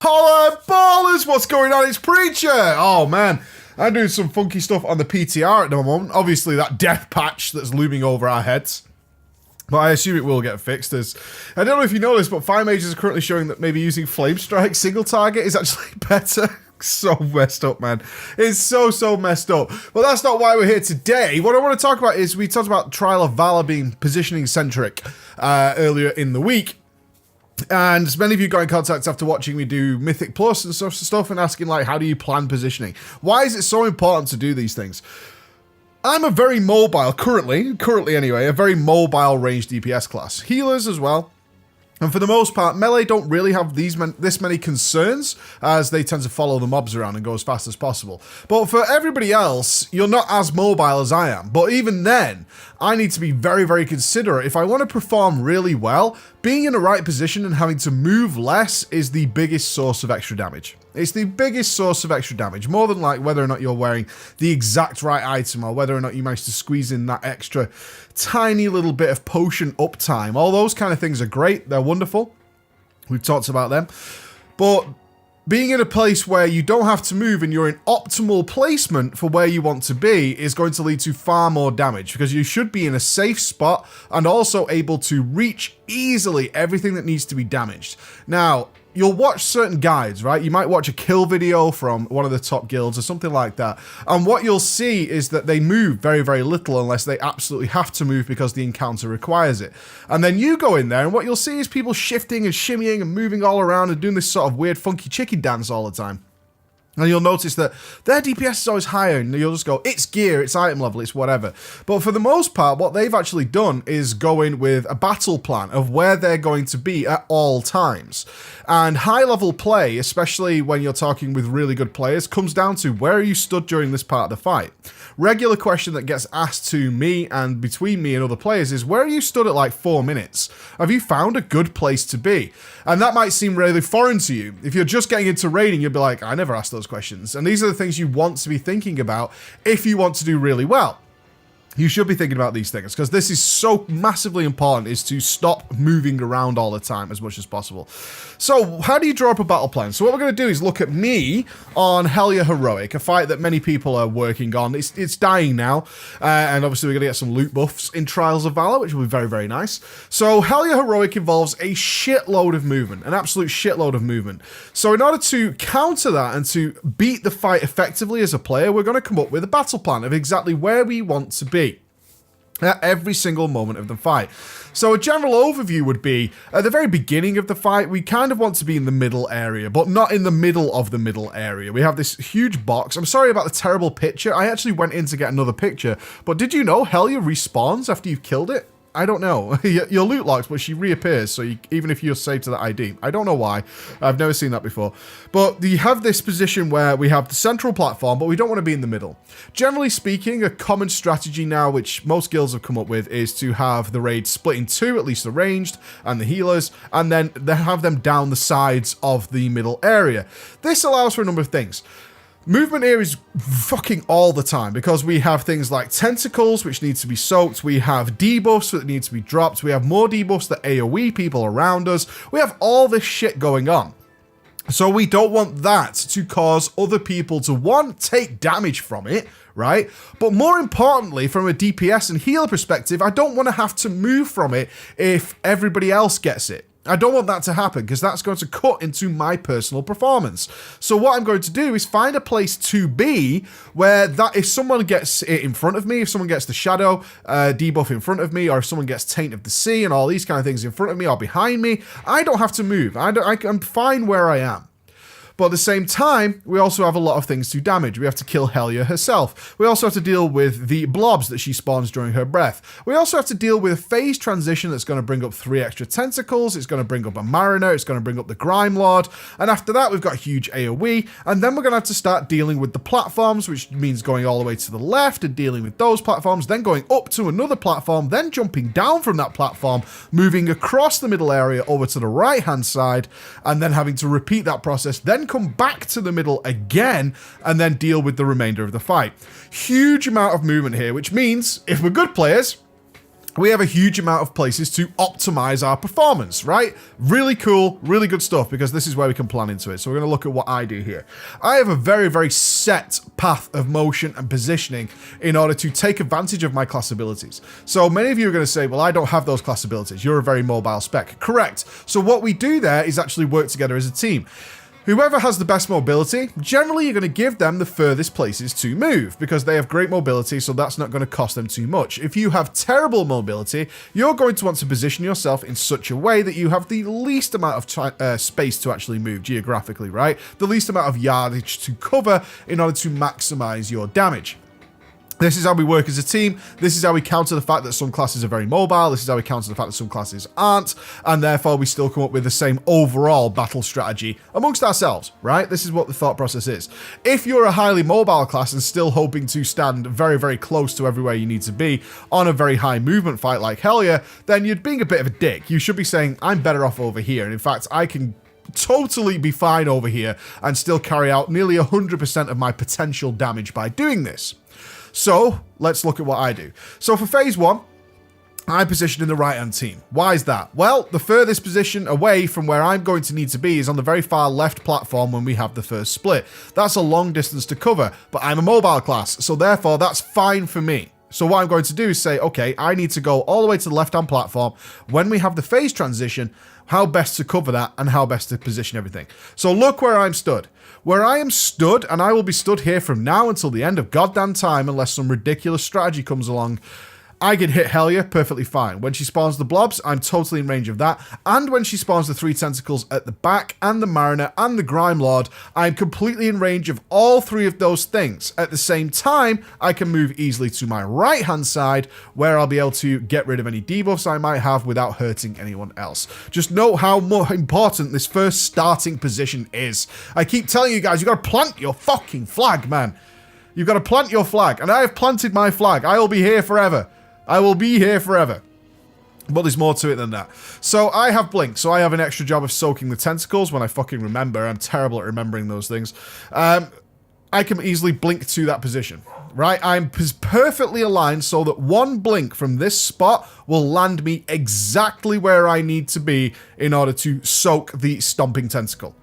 Holla ballers, what's going on? It's Preacher. Oh man, I'm doing some funky stuff on the PTR at the moment. Obviously that death patch that's looming over our heads. But I assume it will get fixed. As I don't know if you know this, but Fire Mages are currently showing that maybe using Flame Strike single target is actually better. So messed up, man. It's so messed up. But that's not why we're here today. What I want to talk about is we talked about Trial of Valor being positioning centric earlier in the week. And many of you got in contact after watching me do Mythic Plus and stuff and asking, like, how do you plan positioning? Why is it so important to do these things? I'm a very mobile, currently anyway, a very mobile range DPS class. Healers as well. And for the most part, melee don't really have this many concerns, as they tend to follow the mobs around and go as fast as possible. But for everybody else, you're not as mobile as I am. But even then, I need to be very considerate. If I want to perform really well, being in the right position and having to move less is the biggest source of extra damage. It's the biggest source of extra damage, more than like whether or not you're wearing the exact right item or whether or not you manage to squeeze in that extra tiny little bit of potion uptime. All those kind of things are great. They're wonderful. We've talked about them. But being in a place where you don't have to move and you're in optimal placement for where you want to be is going to lead to far more damage, because you should be in a safe spot and also able to reach easily everything that needs to be damaged. Now, you'll watch certain guides, right? You might watch a kill video from one of the top guilds or something like that. And what you'll see is that they move very little unless they absolutely have to move because the encounter requires it. And then you go in there and what you'll see is people shifting and shimmying and moving all around and doing this sort of weird funky chicken dance all the time. And you'll notice that their DPS is always higher, and you'll just go, it's gear, it's item level, it's whatever. But for the most part, what they've actually done is go in with a battle plan of where they're going to be at all times. And high-level play, especially when you're talking with really good players, comes down to where are you stood during this part of the fight. Regular question that gets asked to me and between me and other players is, where are you stood at like 4 minutes? Have you found a good place to be? And that might seem really foreign to you. If you're just getting into raiding, you'd be like, I never asked those questions. And these are the things you want to be thinking about if you want to do really well. You should be thinking about these things, because this is so massively important, is to stop moving around all the time as much as possible. So how do you draw up a battle plan? So what we're going to do is look at me on Helia Heroic, a fight that many people are working on. It's dying now, and obviously we're going to get some loot buffs in Trials of Valor, which will be very nice. So Helia Heroic involves a shitload of movement, an absolute shitload of movement. So in order to counter that and to beat the fight effectively as a player, we're going to come up with a battle plan of exactly where we want to be at every single moment of the fight. So a general overview would be, at the very beginning of the fight, we kind of want to be in the middle area, but not in the middle of the middle area. We have this huge box. I'm sorry about the terrible picture. I actually went in to get another picture, but did you know Helia respawns after you've killed it? I don't know. You're loot locked, but she reappears, so even if you're saved to that ID. I don't know why. I've never seen that before. But you have this position where we have the central platform, but we don't want to be in the middle. Generally speaking, a common strategy now, which most guilds have come up with, is to have the raid split in two, at least the ranged and the healers, and then they have them down the sides of the middle area. This allows for a number of things. Movement here is fucking all the time, because we have things like tentacles, which need to be soaked. We have debuffs that need to be dropped. We have more debuffs that AoE people around us. We have all this shit going on. So we don't want that to cause other people to, one, take damage from it, right? But more importantly, from a DPS and healer perspective, I don't want to have to move from it if everybody else gets it. I don't want that to happen, because that's going to cut into my personal performance. So what I'm going to do is find a place to be where that if someone gets it in front of me, if someone gets the shadow debuff in front of me, or if someone gets Taint of the Sea and all these kind of things in front of me or behind me, I don't have to move. I'm fine where I am. But at the same time, we also have a lot of things to damage. We have to kill Helia herself. We also have to deal with the blobs that she spawns during her breath. We also have to deal with a phase transition that's going to bring up 3 extra tentacles. It's going to bring up a Mariner. It's going to bring up the Grime Lord. And after that, we've got huge AoE. And then we're going to have to start dealing with the platforms, which means going all the way to the left and dealing with those platforms, then going up to another platform, then jumping down from that platform, moving across the middle area over to the right-hand side, and then having to repeat that process, then come back to the middle again, and then deal with the remainder of the fight. Huge amount of movement here, which means if we're good players, we have a huge amount of places to optimize our performance, right? Really cool, really good stuff, because this is where we can plan into it. So we're going to look at what I do here. I have a very, very set path of motion and positioning in order to take advantage of my class abilities. So many of you are going to say, well, I don't have those class abilities. You're a very mobile spec. Correct. So what we do there is actually work together as a team. Whoever has the best mobility, generally you're going to give them the furthest places to move because they have great mobility, so that's not going to cost them too much. If you have terrible mobility, you're going to want to position yourself in such a way that you have the least amount of space to actually move geographically, right? The least amount of yardage to cover in order to maximize your damage. This is how we work as a team. This is how we counter the fact that some classes are very mobile. This is how we counter the fact that some classes aren't. And therefore, we still come up with the same overall battle strategy amongst ourselves, right? This is what the thought process is. If you're a highly mobile class and still hoping to stand very, very close to everywhere you need to be on a very high movement fight like Helia, then you're being a bit of a dick. You should be saying, I'm better off over here. And in fact, I can totally be fine over here and still carry out nearly 100% of my potential damage by doing this. So let's look at what I do. So for phase 1, I'm positioned in the right-hand team. Why is that? Well, the furthest position away from where I'm going to need to be is on the very far left platform when we have the first split. That's a long distance to cover, but I'm a mobile class, so therefore that's fine for me. So what I'm going to do is say, okay, I need to go all the way to the left-hand platform. When we have the phase transition, how best to cover that and how best to position everything. So look where I'm stood. Where I am stood, and I will be stood here from now until the end of goddamn time unless some ridiculous strategy comes along, I can hit Helia perfectly fine. When she spawns the blobs, I'm totally in range of that. And when she spawns the 3 tentacles at the back, and the Mariner, and the Grime Lord, I'm completely in range of all 3 of those things. At the same time, I can move easily to my right-hand side, where I'll be able to get rid of any debuffs I might have without hurting anyone else. Just note how important this first starting position is. I keep telling you guys, you gotta plant your fucking flag, man. You've got to plant your flag, and I have planted my flag. I will be here forever. I will be here forever. But there's more to it than that. So I have Blink, so I have an extra job of soaking the tentacles when I fucking remember. I'm terrible at remembering those things. I can easily blink to that position, right? I'm perfectly aligned so that one blink from this spot will land me exactly where I need to be in order to soak the stomping tentacle.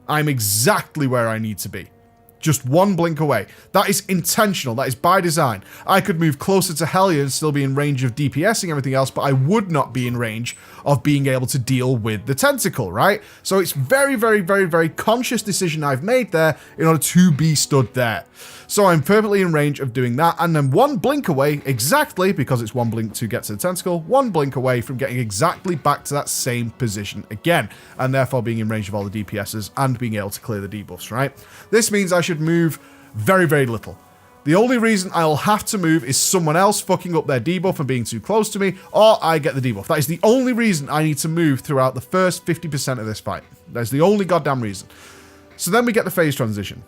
I'm exactly where I need to be. Just one blink away. That is intentional. That is by design. I could move closer to Helia and still be in range of DPSing everything else, but I would not be in range of being able to deal with the tentacle, right? So it's very, very, very, very conscious decision I've made there in order to be stood there. So I'm perfectly in range of doing that, and then one blink away, exactly, because it's one blink to get to the tentacle, one blink away from getting exactly back to that same position again, and therefore being in range of all the DPSs and being able to clear the debuffs, right? This means I should move very, very little. The only reason I'll have to move is someone else fucking up their debuff and being too close to me, or I get the debuff. That is the only reason I need to move throughout the first 50% of this fight. That's the only goddamn reason. So then we get the phase transition.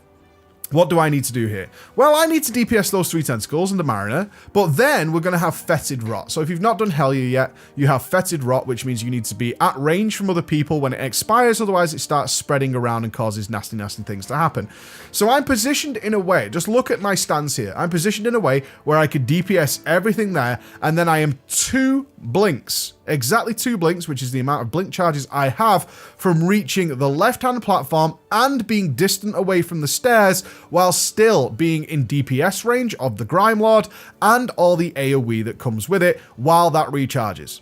What do I need to do here? Well, I need to DPS those 3 tentacles and the Mariner, but then we're going to have Fetid Rot. So if you've not done Helia yet, you have Fetid Rot, which means you need to be at range from other people when it expires, otherwise it starts spreading around and causes nasty, nasty things to happen. So I'm positioned in a way, just look at my stance here, I'm positioned in a way where I could DPS everything there, and then I am 2 blinks, exactly 2 blinks, which is the amount of blink charges I have from reaching the left-hand platform and being distant away from the stairs while still being in DPS range of the Grime Lord and all the AoE that comes with it while that recharges.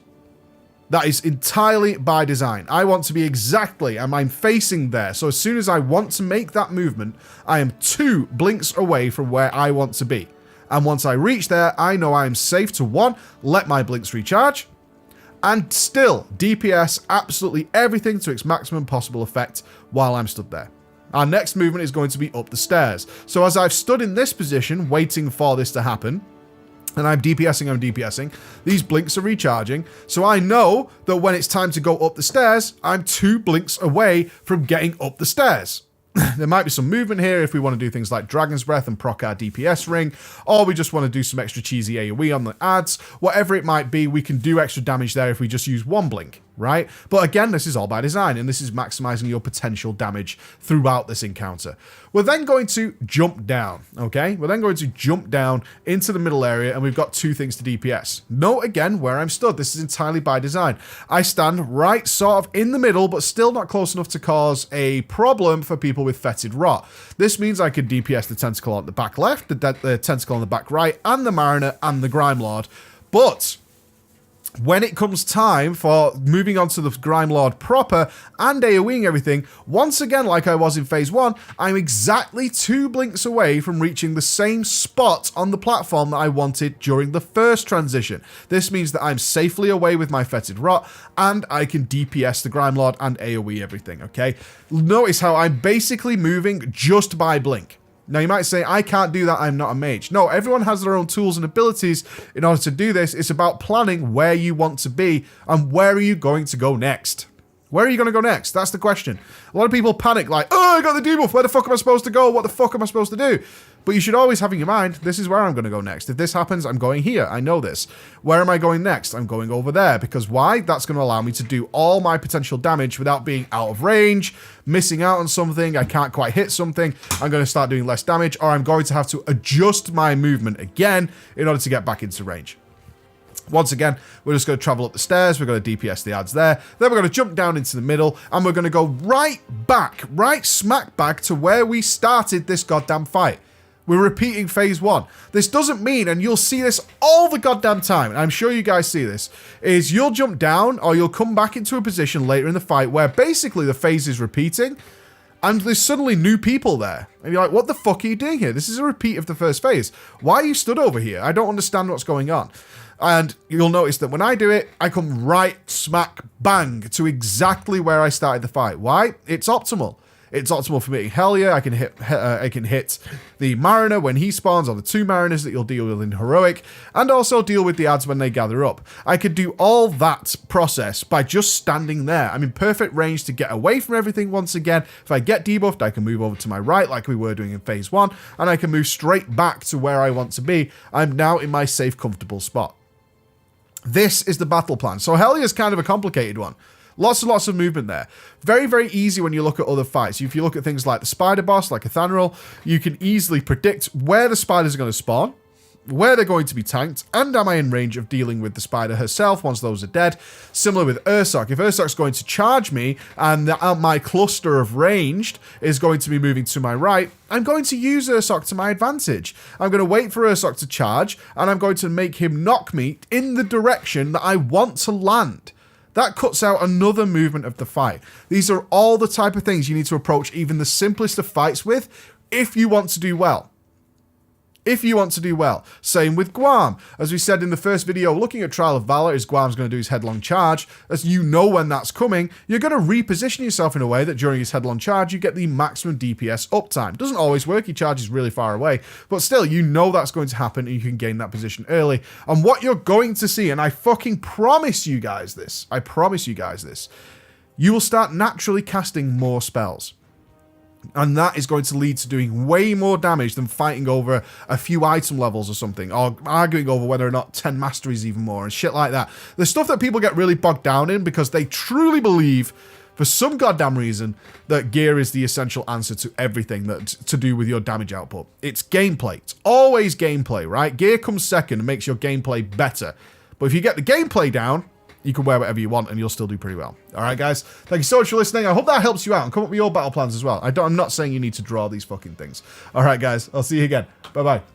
That is entirely by design. I want to be exactly, and I'm facing there. So as soon as I want to make that movement, I am 2 blinks away from where I want to be. And once I reach there, I know I am safe to 1, let my blinks recharge, and still DPS absolutely everything to its maximum possible effect while I'm stood there. Our next movement is going to be up the stairs. So as I've stood in this position, waiting for this to happen, and I'm DPSing, these blinks are recharging, so I know that when it's time to go up the stairs, I'm 2 blinks away from getting up the stairs. There might be some movement here if we want to do things like Dragon's Breath and proc our DPS ring, or we just want to do some extra cheesy AoE on the ads. Whatever it might be, we can do extra damage there if we just use 1 blink. right? But again, this is all by design, and this is maximizing your potential damage throughout this encounter. We're then going to jump down, okay? We're then going to jump down into the middle area, and we've got 2 things to DPS. Note again where I'm stood. This is entirely by design. I stand right sort of in the middle, but still not close enough to cause a problem for people with fetid rot. This means I could DPS the tentacle on the back left, the tentacle on the back right, and the Mariner and the Grime Lord. But when it comes time for moving on to the Grime Lord proper and AoEing everything, once again, like I was in Phase 1, I'm exactly 2 blinks away from reaching the same spot on the platform that I wanted during the first transition. This means that I'm safely away with my fetid rot, and I can DPS the Grime Lord and AoE everything, okay? Notice how I'm basically moving just by blink. Now, you might say, I can't do that, I'm not a mage. No, everyone has their own tools and abilities in order to do this. It's about planning where you want to be and where are you going to go next. Where are you going to go next? That's the question. A lot of people panic like, oh, I got the debuff. Where the fuck am I supposed to go? What the fuck am I supposed to do? But you should always have in your mind, this is where I'm going to go next. If this happens, I'm going here. I know this. Where am I going next? I'm going over there. Because why? That's going to allow me to do all my potential damage without being out of range, missing out on something, I can't quite hit something, I'm going to start doing less damage, or I'm going to have to adjust my movement again in order to get back into range. Once again, we're just going to travel up the stairs, we're going to DPS the ads there, then we're going to jump down into the middle, and we're going to go right smack back to where we started this goddamn fight. We're repeating Phase 1. This doesn't mean, and you'll see this all the goddamn time, and I'm sure you guys see this, is you'll jump down, or you'll come back into a position later in the fight where basically the phase is repeating, and there's suddenly new people there. And you're like, what the fuck are you doing here? This is a repeat of the first phase. Why are you stood over here? I don't understand what's going on. And you'll notice that when I do it, I come right smack bang to exactly where I started the fight. Why? It's optimal. It's optimal for me. Helia, I can hit the Mariner when he spawns, or the 2 Mariners that you'll deal with in Heroic, and also deal with the ads when they gather up. I could do all that process by just standing there. I'm in perfect range to get away from everything once again. If I get debuffed, I can move over to my right like we were doing in Phase 1, and I can move straight back to where I want to be. I'm now in my safe, comfortable spot. This is the battle plan. So Helia is kind of a complicated one. Lots and lots of movement there. Very, very easy when you look at other fights. If you look at things like the spider boss, like Athanril, you can easily predict where the spiders are going to spawn, where they're going to be tanked, and am I in range of dealing with the spider herself once those are dead. Similar with Ursoc. If Ursoc's going to charge me, and my cluster of ranged is going to be moving to my right, I'm going to use Ursoc to my advantage. I'm going to wait for Ursoc to charge, and I'm going to make him knock me in the direction that I want to land. That cuts out another movement of the fight. These are all the type of things you need to approach even the simplest of fights with if you want to do well. If you want to do well. Same with Guam. As we said in the first video, looking at Trial of Valor, is Guam's going to do his headlong charge. As you know when that's coming, you're going to reposition yourself in a way that during his headlong charge, you get the maximum DPS uptime. Doesn't always work, he charges really far away, but still, you know that's going to happen and you can gain that position early. And what you're going to see, and I fucking promise you guys this, you will start naturally casting more spells. And that is going to lead to doing way more damage than fighting over a few item levels or something, or arguing over whether or not 10 masteries even more and shit like that. The stuff that people get really bogged down in because they truly believe, for some goddamn reason, that gear is the essential answer to everything that's to do with your damage output. It's gameplay. It's always gameplay, right? Gear comes second and makes your gameplay better. But if you get the gameplay down, you can wear whatever you want and you'll still do pretty well. All right, guys. Thank you so much for listening. I hope that helps you out and come up with your battle plans as well. I'm not saying you need to draw these fucking things. All right, guys. I'll see you again. Bye-bye.